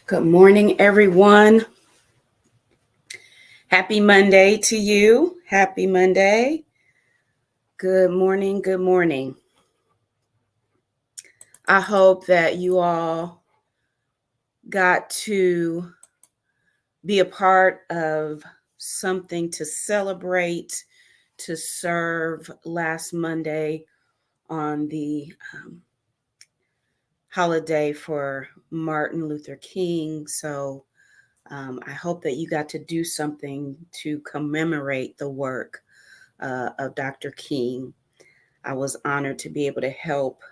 Good morning, everyone. Happy Monday to you. Happy Monday. Good morning. Good morning. I hope that you all got to be a part of something to celebrate, to serve last Monday on the holiday for Martin Luther King. So I hope that you got to do something to commemorate the work of Dr. King. I was honored to be able to help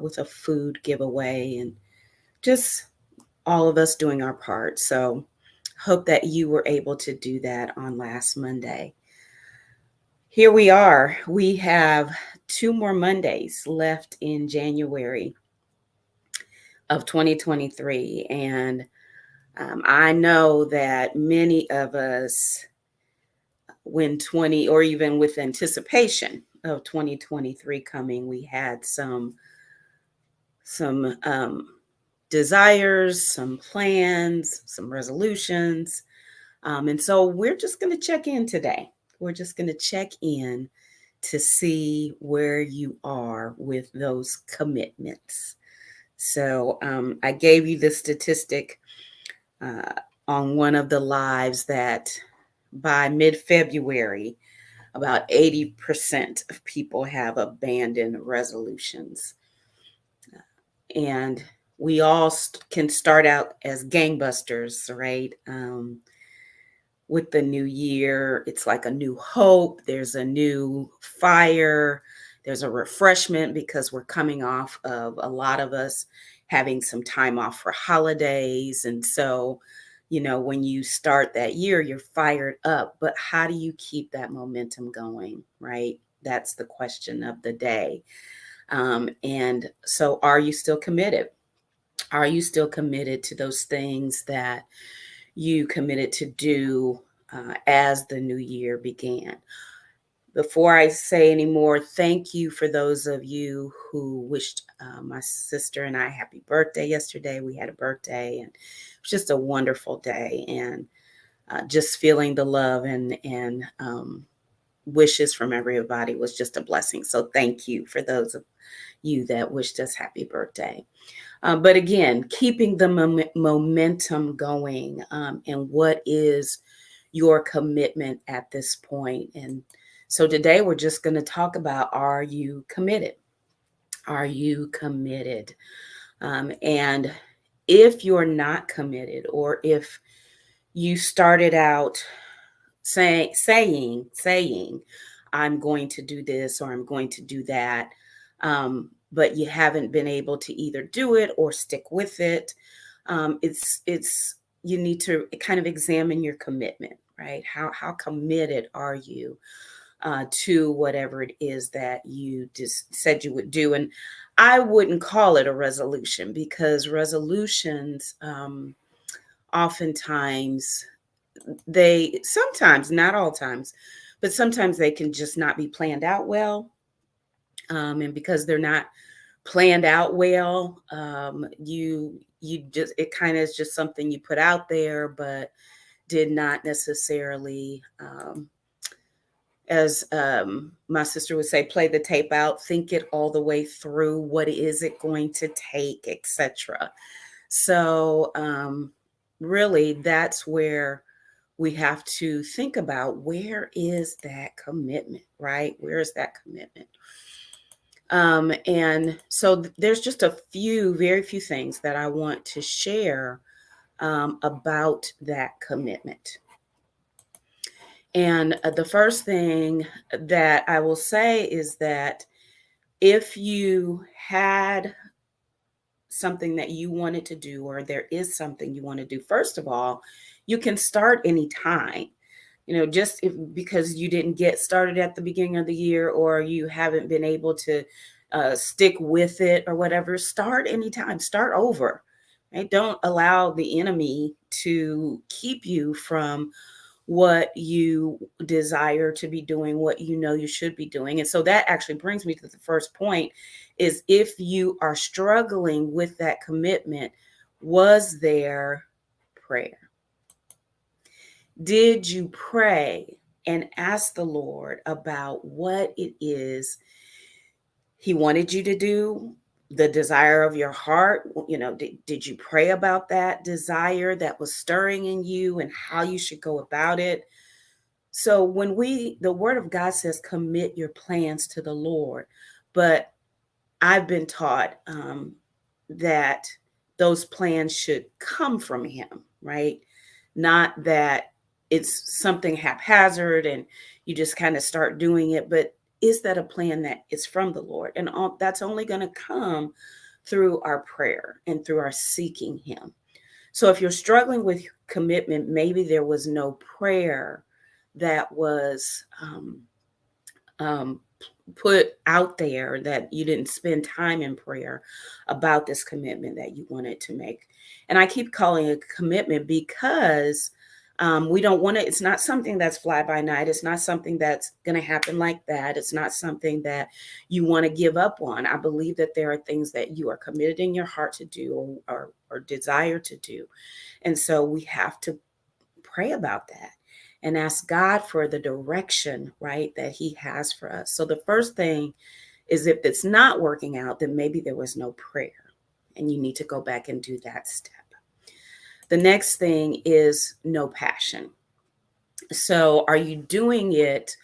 with a food giveaway and just all of us doing our part. So, hope that you were able to do that on last Monday. Here we are. We have 2 more Mondays left in January of 2023. And I know that many of us, when 20 or even with anticipation of 2023 coming, we had some desires, some plans, some resolutions. And so we're just going to check in today. We're just going to check in to see where you are with those commitments. So I gave you the statistic uh, on one of the lives that by mid-February, about 80% of people have abandoned resolutions. And we all can start out as gangbusters, right? With the new year, it's like a new hope. There's a new fire. There's a refreshment because we're coming off of a lot of us having some time off for holidays. And so, when you start that year, you're fired up. But how do you keep that momentum going, right? That's the question of the day. And so, are you still committed? Are you still committed to those things that you committed to do as the new year began? Before I say any more, thank you for those of you who wished my sister and I happy birthday yesterday. We had a birthday, and it was just a wonderful day, and just feeling the love and wishes from everybody was just a blessing. So thank you for those of you that wished us happy birthday. But again, keeping the momentum going, and what is your commitment at this point? And so today we're just going to talk about, are you committed? Are you committed? And if you're not committed, or if you started out saying, I'm going to do this or I'm going to do that, but you haven't been able to either do it or stick with it. It's you need to kind of examine your commitment, right? How committed are you to whatever it is that you just said you would do? And I wouldn't call it a resolution, because resolutions oftentimes, they sometimes, not all times, but sometimes they can just not be planned out well. And because they're not planned out well, you just, it kind of is just something you put out there, but did not necessarily, as my sister would say, play the tape out, think it all the way through. What is it going to take, etc. So really, that's where we have to think about, where is that commitment, right? Where is that commitment? And so there's just a few, very few things that I want to share about that commitment. And the first thing that I will say is that if you had something that you wanted to do, or there is something you want to do, first of all, you can start anytime. Just because you didn't get started at the beginning of the year, or you haven't been able to stick with it or whatever, start anytime, start over. Right? Don't allow the enemy to keep you from what you desire to be doing, what you know you should be doing. And so that actually brings me to the first point, is if you are struggling with that commitment, was there prayer? Did you pray and ask the Lord about what it is He wanted you to do, the desire of your heart? Did you pray about that desire that was stirring in you and how you should go about it? So the word of God says, commit your plans to the Lord. But I've been taught that those plans should come from Him, right? Not that it's something haphazard and you just kind of start doing it, but is that a plan that is from the Lord? And that's only going to come through our prayer and through our seeking Him. So if you're struggling with commitment, maybe there was no prayer that was um, put out there, that you didn't spend time in prayer about this commitment that you wanted to make. And I keep calling it a commitment because we don't want to, it's not something that's fly by night. It's not something that's going to happen like that. It's not something that you want to give up on. I believe that there are things that you are committed in your heart to do or desire to do. And so we have to pray about that and ask God for the direction, right, that He has for us. So the first thing is, if it's not working out, then maybe there was no prayer and you need to go back and do that step. The next thing is no passion. So are you doing it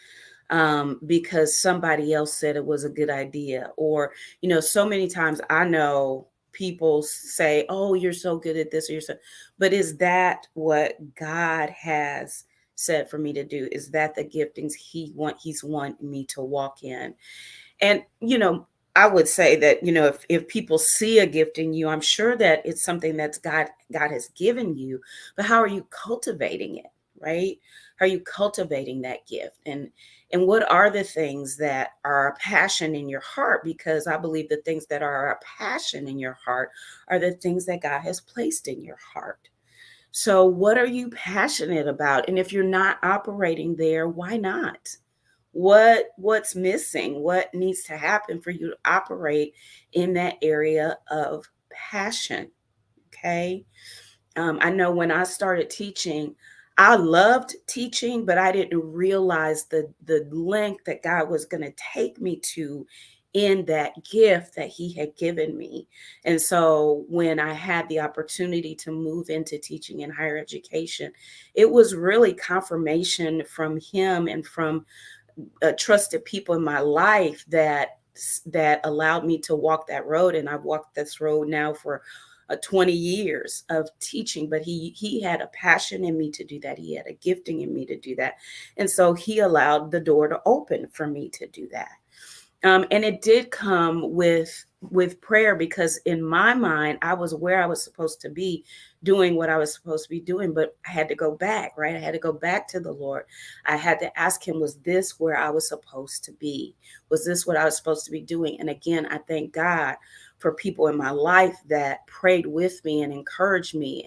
because somebody else said it was a good idea? Or, so many times I know people say, oh, you're so good at this, or but is that what God has said for me to do? Is that the giftings He's wanting me to walk in? And, I would say that, if people see a gift in you, I'm sure that it's something that's God has given you, but how are you cultivating it, right? How are you cultivating that gift? And what are the things that are a passion in your heart? Because I believe the things that are a passion in your heart are the things that God has placed in your heart. So what are you passionate about? And if you're not operating there, why not? What's missing? What needs to happen for you to operate in that area of passion? Okay. I know when I started teaching, I loved teaching, but I didn't realize the length that God was going to take me to in that gift that He had given me. And so when I had the opportunity to move into teaching in higher education, it was really confirmation from Him and from trusted people in my life that allowed me to walk that road. And I've walked this road now for 20 years of teaching, but he had a passion in me to do that. He had a gifting in me to do that. And so He allowed the door to open for me to do that. And it did come with prayer, because in my mind, I was where I was supposed to be, doing what I was supposed to be doing, but I had to go back, right? I had to go back to the Lord. I had to ask Him, was this where I was supposed to be? Was this what I was supposed to be doing? And again, I thank God for people in my life that prayed with me and encouraged me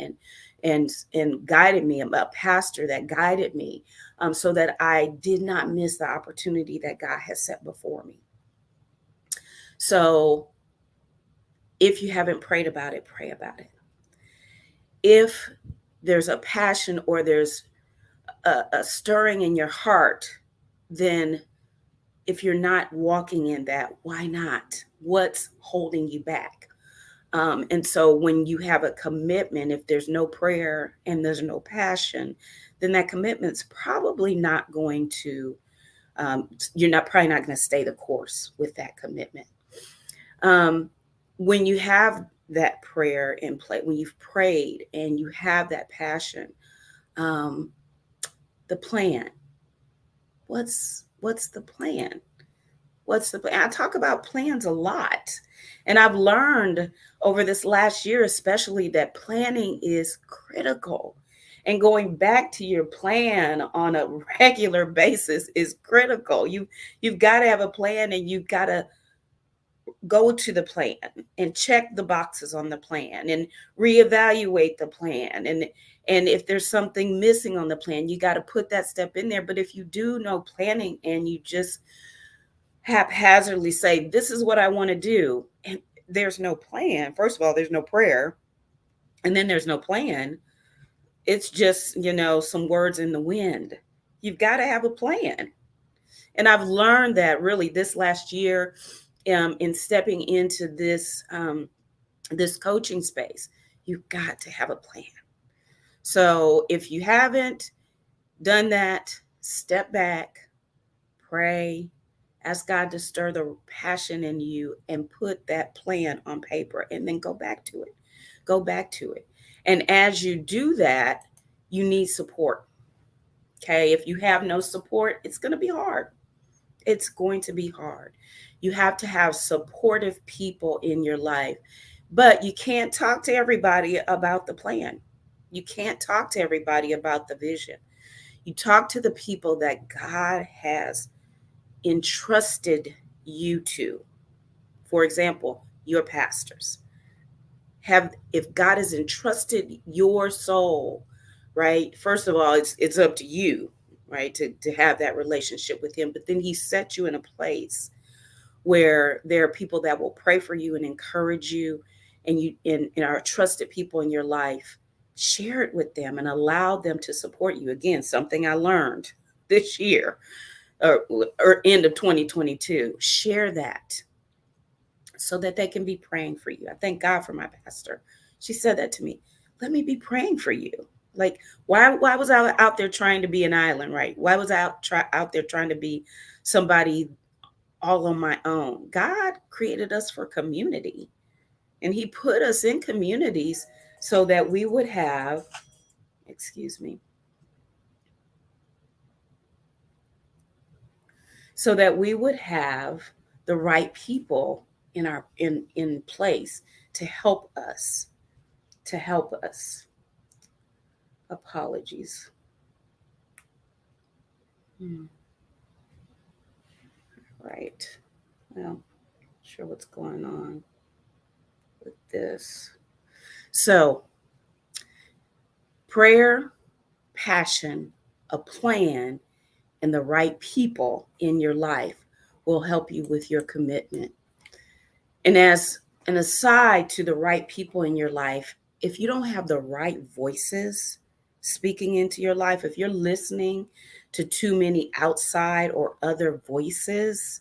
and guided me, a pastor that guided me, so that I did not miss the opportunity that God has set before me. So if you haven't prayed about it, pray about it. If there's a passion or there's a stirring in your heart, then if you're not walking in that, why not? What's holding you back? And so when you have a commitment, if there's no prayer and there's no passion, then that commitment's probably not going to, you're probably not going to stay the course with that commitment. When you have that prayer in play, when you've prayed and you have that passion, the plan, what's the plan? What's the plan? I talk about plans a lot. And I've learned over this last year, especially, that planning is critical. And going back to your plan on a regular basis is critical. You've got to have a plan, and you've got to go to the plan and check the boxes on the plan and reevaluate the plan. And if there's something missing on the plan, you got to put that step in there. But if you do no planning and you just haphazardly say, this is what I want to do, and there's no plan, first of all, there's no prayer, and then there's no plan, It's just, some words in the wind. You've got to have a plan. And I've learned that really this last year, in stepping into this coaching space. You've got to have a plan. So if you haven't done that, step back, pray, ask God to stir the passion in you and put that plan on paper, and then go back to it. Go back to it. And as you do that, you need support. Okay. If you have no support, it's going to be hard. It's going to be hard. You have to have supportive people in your life, but you can't talk to everybody about the plan. You can't talk to everybody about the vision. You talk to the people that God has entrusted you to. For example, your pastors. Have If God has entrusted your soul, right? First of all, it's up to you, right, to have that relationship with him. But then he set you in a place where there are people that will pray for you and encourage you, and and are trusted people in your life. Share it with them and allow them to support you. Again, something I learned this year, or end of 2022. Share that so that they can be praying for you. I thank God for my pastor. She said that to me. Let me be praying for you. Like, why was I out there trying to be an island, right? Why was I out there trying to be somebody all on my own? God created us for community, and he put us in communities so that we would have, excuse me, so that we would have the right people in place to help us, to help us. Apologies. Hmm. Right. Well, not sure what's going on with this. So, prayer, passion, a plan, and the right people in your life will help you with your commitment. And as an aside to the right people in your life, if you don't have the right voices speaking into your life, if you're listening to too many outside or other voices,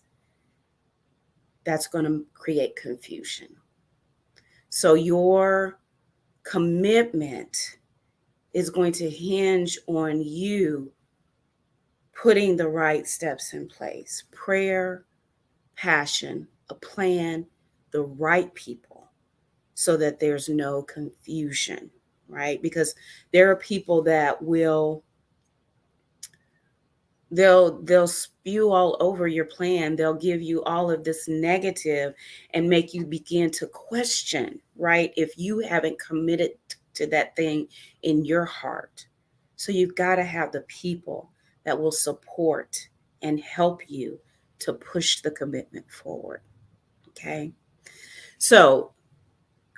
that's going to create confusion. So your commitment is going to hinge on you putting the right steps in place: prayer, passion, a plan, the right people, so that there's no confusion, right? Because there are people that will, they'll spew all over your plan. They'll give you all of this negative and make you begin to question, right, if you haven't committed to that thing in your heart. So you've got to have the people that will support and help you to push the commitment forward. Okay. So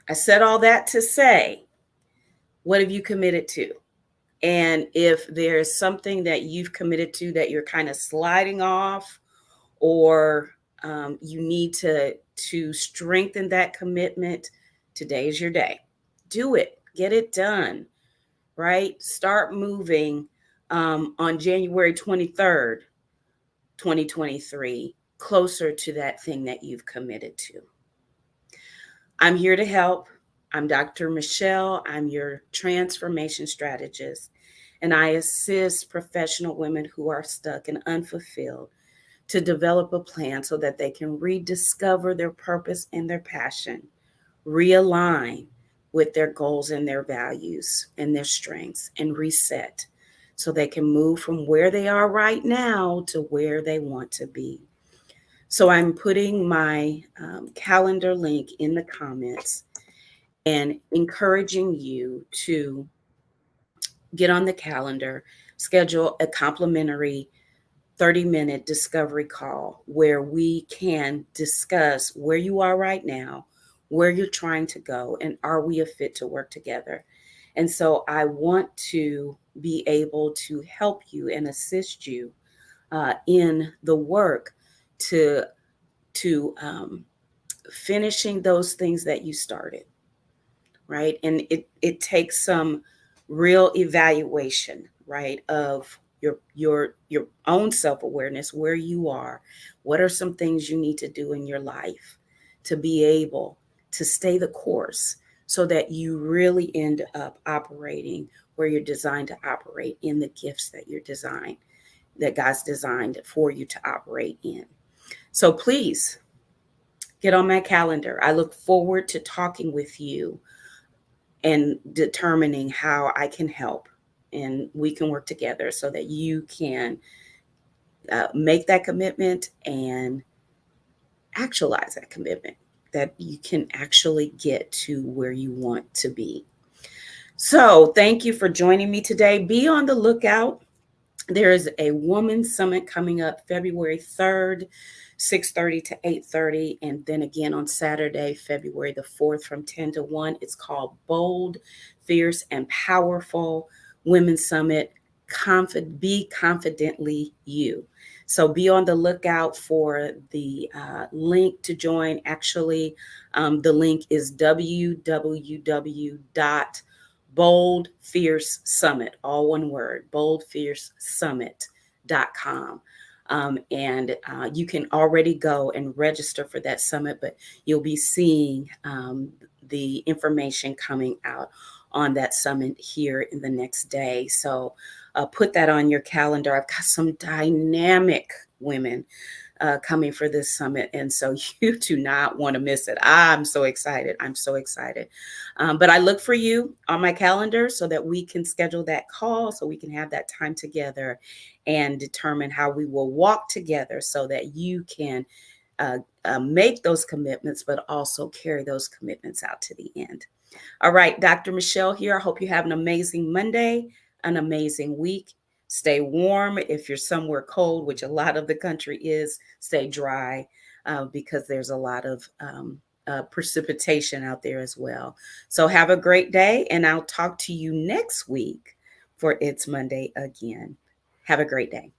I said all that to say, what have you committed to? And if there's something that you've committed to that you're kind of sliding off, or you need to strengthen that commitment, today is your day. Do it. Get it done. Right. Start moving on January 23rd, 2023, closer to that thing that you've committed to. I'm here to help. I'm Dr. Michelle. I'm your transformation strategist, and I assist professional women who are stuck and unfulfilled to develop a plan so that they can rediscover their purpose and their passion, realign with their goals and their values and their strengths, and reset so they can move from where they are right now to where they want to be. So I'm putting my calendar link in the comments and encouraging you to get on the calendar, schedule a complimentary 30-minute discovery call where we can discuss where you are right now, where you're trying to go, and are we a fit to work together? And so I want to be able to help you and assist you in the work to finishing those things that you started, right? And it takes some real evaluation, right, of your own self-awareness, where you are, what are some things you need to do in your life to be able to stay the course so that you really end up operating where you're designed to operate in the gifts that you're designed, that God's designed for you to operate in. So please get on my calendar. I look forward to talking with you and determining how I can help and we can work together so that you can make that commitment and actualize that commitment, that you can actually get to where you want to be. So, thank you for joining me today. Be on the lookout. There is a women's summit coming up February 3rd, 6:30 to 8:30, and then again on Saturday, February the 4th from 10 to 1. It's called Bold, Fierce, and Powerful Women's Summit. Be confidently you. So be on the lookout for the link to join. Actually, the link is www.Bold Fierce Summit, all one word, boldfiercesummit.com. And you can already go and register for that summit, but you'll be seeing the information coming out on that summit here in the next day. So put that on your calendar. I've got some dynamic women coming for this summit. And so you do not want to miss it. I'm so excited. I'm so excited. But I look for you on my calendar so that we can schedule that call, so we can have that time together and determine how we will walk together so that you can make those commitments, but also carry those commitments out to the end. All right, Dr. Michelle here. I hope you have an amazing Monday, an amazing week. Stay warm. If you're somewhere cold, which a lot of the country is, stay dry because there's a lot of precipitation out there as well. So have a great day, and I'll talk to you next week for It's Monday again. Have a great day.